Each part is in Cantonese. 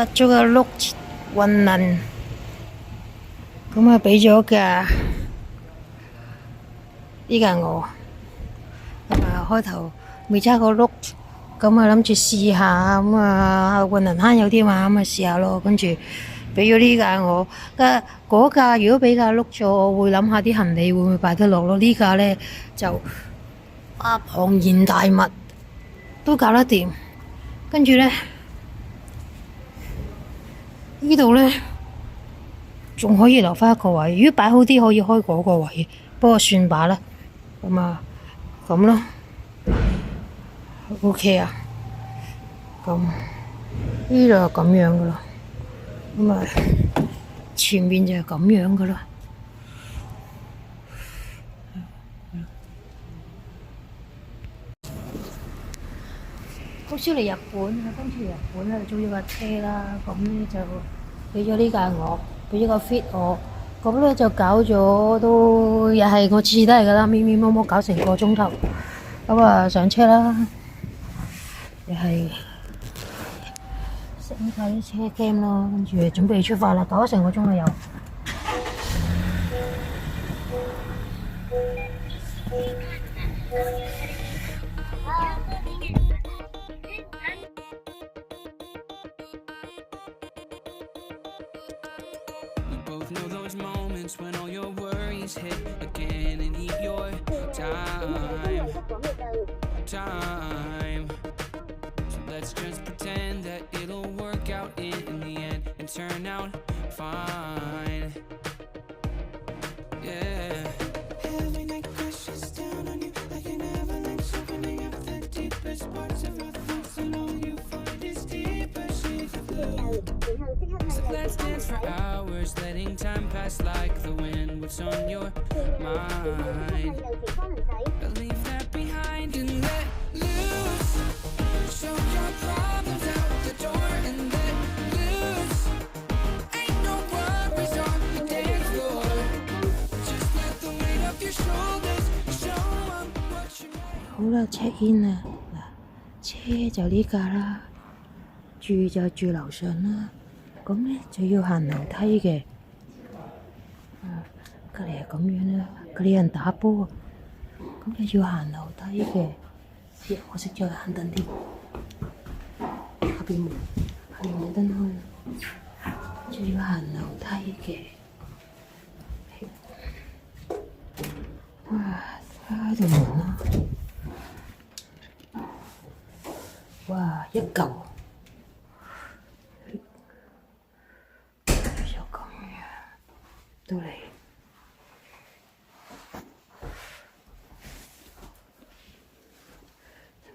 家做個碌運能，咁啊俾咗架呢架我，咁啊開頭未揸過碌，咁啊諗住試下，咁啊運能慳油啲嘛，咁啊試下咯，跟住俾咗呢架我，嗰架如果俾架碌咗，我會諗下啲行李會唔會擺得落咯，呢架咧就龐然大物都搞得掂，跟住咧。呢度呢，仲可以留返一個位，如果擺好啲可以開嗰個位，不過算罷啦。咁啊，咁咯，OK 啊。咁呢度係咁樣噶啦，咁啊前面就係咁樣噶啦。好少嚟日本啊，今次日本咧租咗架車啦，咁咧就俾咗呢架我，俾咗個 fit 我，咁咧就搞咗都又係我次次都係噶啦，咪咪摸摸搞成個鐘頭，咁啊上車啦，又係升晒啲車 cam 咯，跟住準備出發啦，搞咗成個鐘啦又。Know those moments when all your worries hit again and eat your time. So let's just pretend that it'll work out in the end and turn out fine. Yeah. Every night crashes down on you like an avalanche, opening up the deepest parts of our thoughts, and all you find is deeper shades of blue. So let's dance for hours, letting time pass like the wind. What's on your mind? But leave that behind and let loose. Show your problems out the door and let loose. Ain't no worries on the dance floor. Just let the weight of your shoulders show up what you made. 好啦，check in 啦，嗱，車就呢架啦，住就住樓上啦。咁咧就要行樓梯嘅，隔離係咁樣啦，隔離有人打波，咁就要行樓梯嘅。我熄咗盞燈添，下邊冇燈開，就要行樓梯嘅。哇！開度門啦，哇！一嚿。到嚟，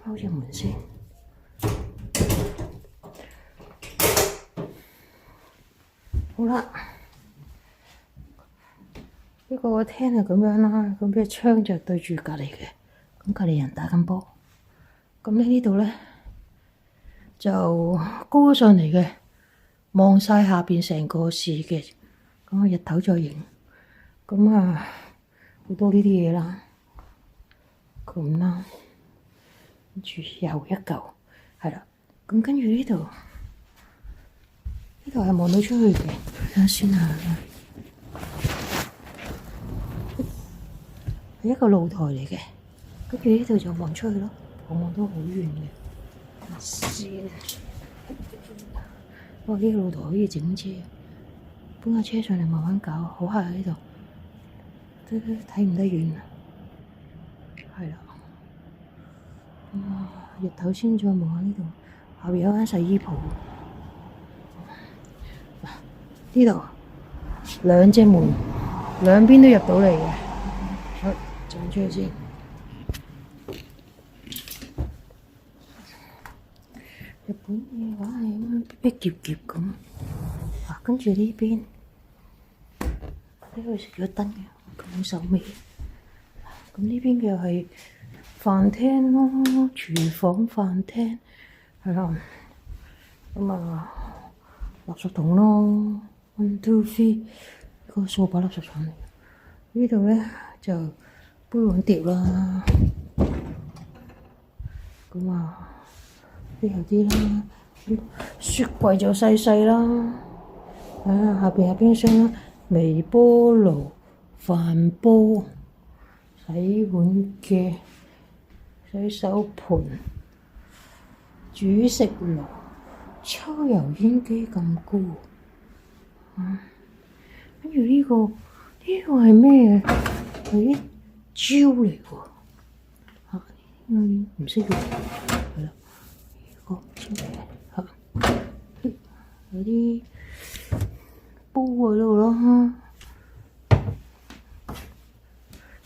開隻門先。好啦，呢個廳係咁樣啦，咁嘅窗就對住隔離嘅，咁隔離人打緊波。咁呢度咧就高咗上嚟嘅，望晒下邊成個市嘅。咁啊，日頭再影，咁啊好多呢啲嘢啦，咁啦，跟住又一嚿，係啦，咁跟住呢度係望到出去嘅，睇下先啊，係一個露台嚟嘅，跟住呢度就望出去咯，我望到好遠嘅，先，哇！呢個露台可以整車。搬架車上嚟慢慢搞，好黑喺呢度，都睇唔得遠。係啦，日頭先再望下呢度，後邊有間洗衣鋪。嗱，呢度兩隻門，兩邊都入到嚟嘅。好，走出去先。日本嘅話係咁樣逼逼夾夾咁。跟住呢邊，呢度食咗燈嘅，咁手尾。咁呢邊嘅係飯廳咯，廚房飯廳，係啦。咁啊，垃圾桶咯 ，1 2 3，個掃把垃圾桶嚟。呢度咧就杯碗碟啦。咁啊，呢度啲啦。雪櫃就細細啦，下邊係冰箱啦，微波爐、飯煲、洗碗機、洗手盆、煮食爐、抽油煙機咁高，跟住呢個係咩嘅？係啲蕉嚟喎，唔識用，係啦，呢個蕉嚟嘅，有啲煲喺度咯，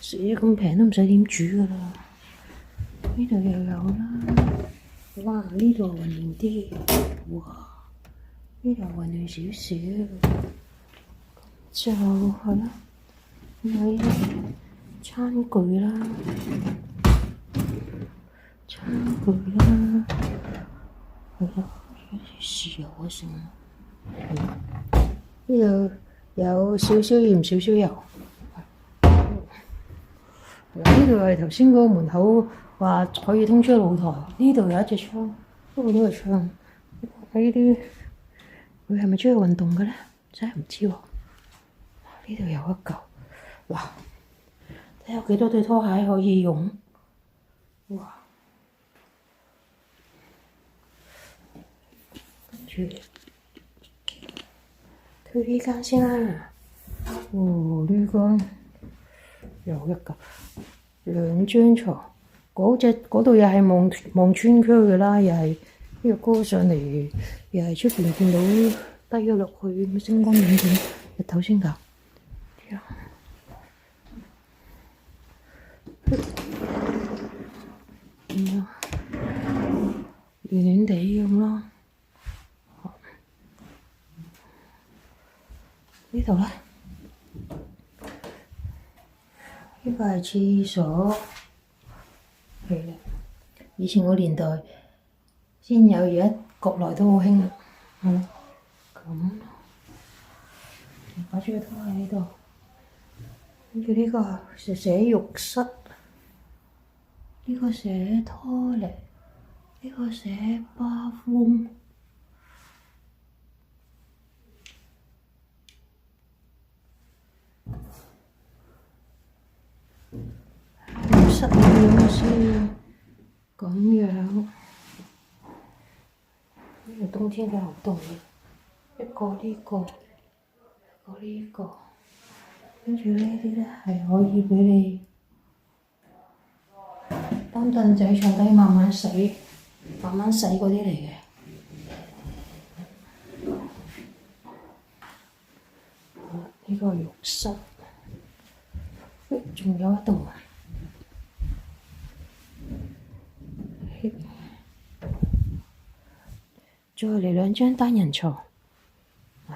死咁平都唔使點煮噶啦，呢度又有啦。哇！呢度混亂啲，哇！呢度混亂少少，就係啦，有呢啲餐具啦，係啦，豉油啊剩，呢度有少少鹽少少油，呢度係頭先嗰個門口。話可以通出露台，呢度有一隻窗，不過都係窗。呢啲佢係咪出去運動嘅咧？真係唔知喎。呢度有一嚿，哇！睇下有幾多對拖鞋可以用。哇！跟住推呢間先啦。呢間有一嚿兩張床。嗰度又係望村區嘅啦，又係呢個高上嚟，又係出邊見到低咗落去星光影片日頭先㗎。暖暖地咁咯。呢度咧，呢個係廁所。係啦，以前個年代先有，而家國內都好興。咁擺住個拖喺呢度，跟住呢個就寫浴室，呢個寫拖嚟，呢個寫巴風。浴室係點先？咁樣，呢個冬天嘅好凍嘅，一個呢個，一個呢個，跟住呢啲咧係可以俾你擔凳仔坐低慢慢洗嗰啲嚟嘅。呢個浴室，仲有一度。再嚟兩張單人床，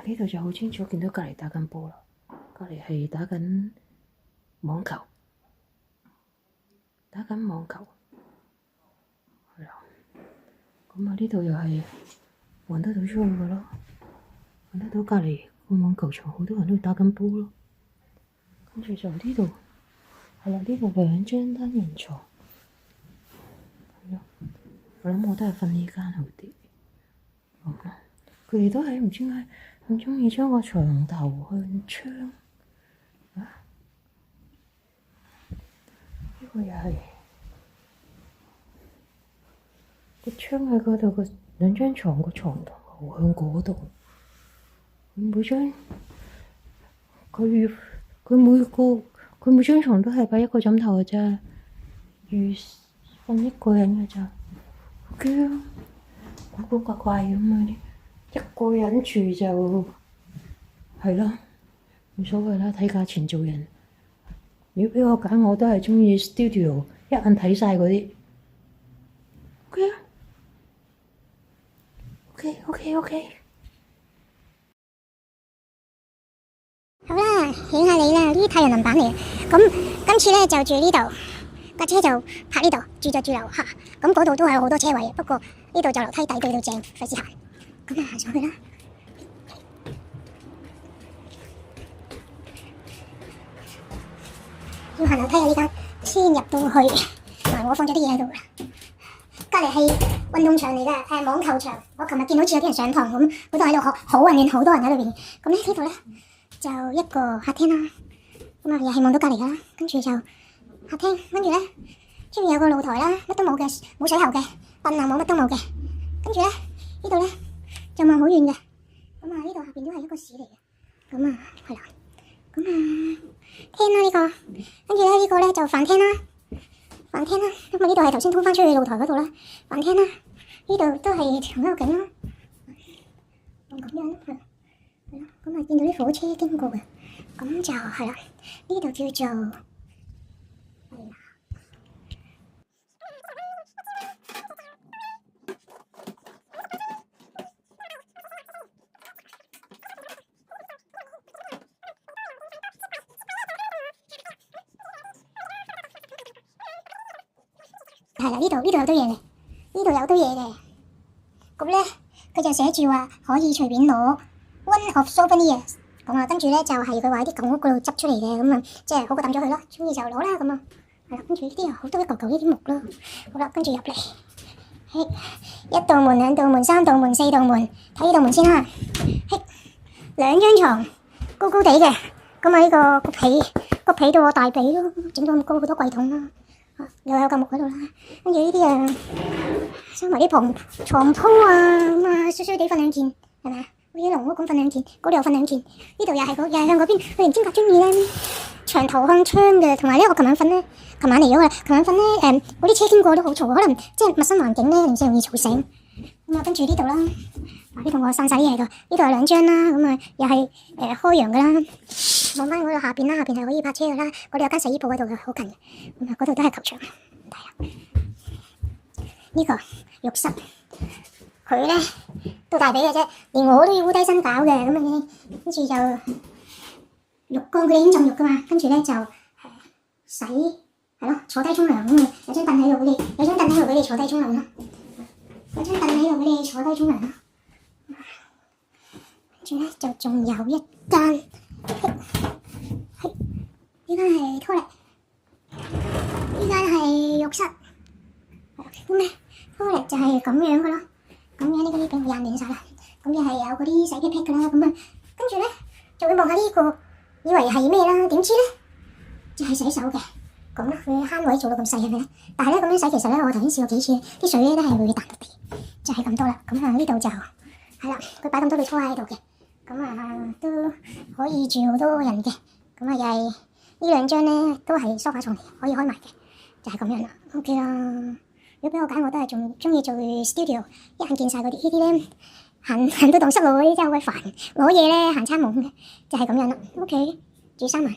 呢度就好清楚見到隔離打緊波啦，隔離係打緊網球，係啦。咁呢度又係望得到出去嘅咯，望得到隔離個網球場好多人都打緊波咯。跟住就呢度，係啦，呢度兩張單人床，我諗我都係瞓呢間好啲。佢哋都係唔知點解咁鍾意將個床頭向窗，呢個又係個窗喺嗰度，個兩張床個床頭向嗰度。每張佢每張床都係擺一個枕頭嘅啫，預瞓一個人嘅咋。OK啊，古古怪怪咁啊啲。一個人住就係咯，冇所謂啦，睇價錢做人。如果俾我揀，我都係鍾意 studio，一眼睇晒嗰啲。OK 啊，OK。好啦，顯下你啦，呢啲太陽能板嚟嘅。咁今次咧就住呢度，架車就泊呢度，住就住樓下。咁嗰度都係有好多車位嘅，不過呢度就樓梯底對到正，費事行。咁行上去啦。要行樓梯啊！呢間先入到去，我放咗啲嘢喺度啦。隔離係運動場嚟嘅，網球場。我琴日見好似有啲人上堂咁，嗰度喺度學，好混亂，好多人喺裏邊。咁咧呢度咧就一個客廳啦，咁啊又係望到隔離噶啦，跟住就客廳，跟住咧出面有個露台啦，乜都冇嘅，冇水喉嘅，凳啊冇乜都冇嘅。跟住咧呢度咧就望好遠嘅，咁啊呢度下邊都係一個市嚟嘅，咁啊係啦，咁啊廳啦呢個，跟住咧呢個咧就飯廳啦。飯廳啦，咁啊呢度係頭先通翻出去露台嗰度啦，飯廳啦，呢度都係同一個景啦，咁樣係啦，咁啊見到啲火車經過嘅，咁就係啦，呢度叫做係啦，係啦，呢度有堆嘢嘅，呢度有堆嘢嘅，咁咧佢就寫住話可以隨便攞 one of souvenirs，咁啊跟住咧就係佢話喺啲舊屋嗰度執出嚟嘅，咁啊即係好過抌咗佢咯，中意就攞啦咁啊，係啦，跟住呢啲啊好多一嚿嚿呢啲木啦，好啦，跟住入嚟，係一道門、兩道門、三道門、四道門，睇呢道門先啦，係兩張床高高地嘅，咁啊呢個被到我大髀咯，整到咁高好多櫃桶啦。又有嚿木喺度啦，跟住呢啲啊，收埋啲床鋪啊，咁啊衰衰地瞓兩件，係咪啊？好似籠屋咁瞓兩件，嗰度又瞓兩件，呢度又係向嗰邊，佢唔知點解中意咧牆頭向窗嘅，同埋咧我琴晚嚟咗啦，琴晚瞓咧嗰啲車經過都好嘈，可能即係陌生環境咧，零舍容易嘈醒。咁啊跟住呢度啦，呢度我散晒啲嘢喺度，呢度有兩張啦，咁啊又係開陽噶啦。望翻嗰度下邊啦，下邊係可以泊車噶啦，嗰度有間洗衣鋪喺度嘅，好近嘅。咁啊，嗰度都係球場。睇下呢個浴室，佢咧都大髀嘅啫，連我都要烏低身搞嘅。咁啊，跟住就浴缸，佢哋已經浸浴噶嘛，跟住咧就洗係咯，坐低沖涼咁啊，有張凳喺度俾你，有張凳喺度俾你坐低沖涼啦，有張凳喺度俾你坐低沖涼啦。跟住咧就仲有一間。係呢間係拖力，呢間係浴室。咁咧拖力就係咁樣嘅咯，咁樣呢啲俾我印亂晒啦。咁又係有嗰啲洗潔癖嘅啦，咁啊，跟住咧就會望下呢個，以為係咩啦？點知咧就係洗手嘅。咁啦，佢慳位做到咁細係咪咧？但係咧咁樣洗，其實咧我頭先試過幾次，啲水咧都係會彈到地，就係咁多啦。咁啊呢度就係啦，佢擺咁多對拖喺度嘅。咁啊都可以住好多人嘅，咁啊又係呢兩張咧都係梳化床嚟，可以開埋嘅，就係咁樣啦。OK 啦，如果俾我揀，我都係仲中意做 studio， 一眼見晒嗰啲，呢啲咧行到蕩失路嗰啲真係好鬼煩，攞嘢咧行餐懵嘅，就係咁樣啦。OK，住3晚。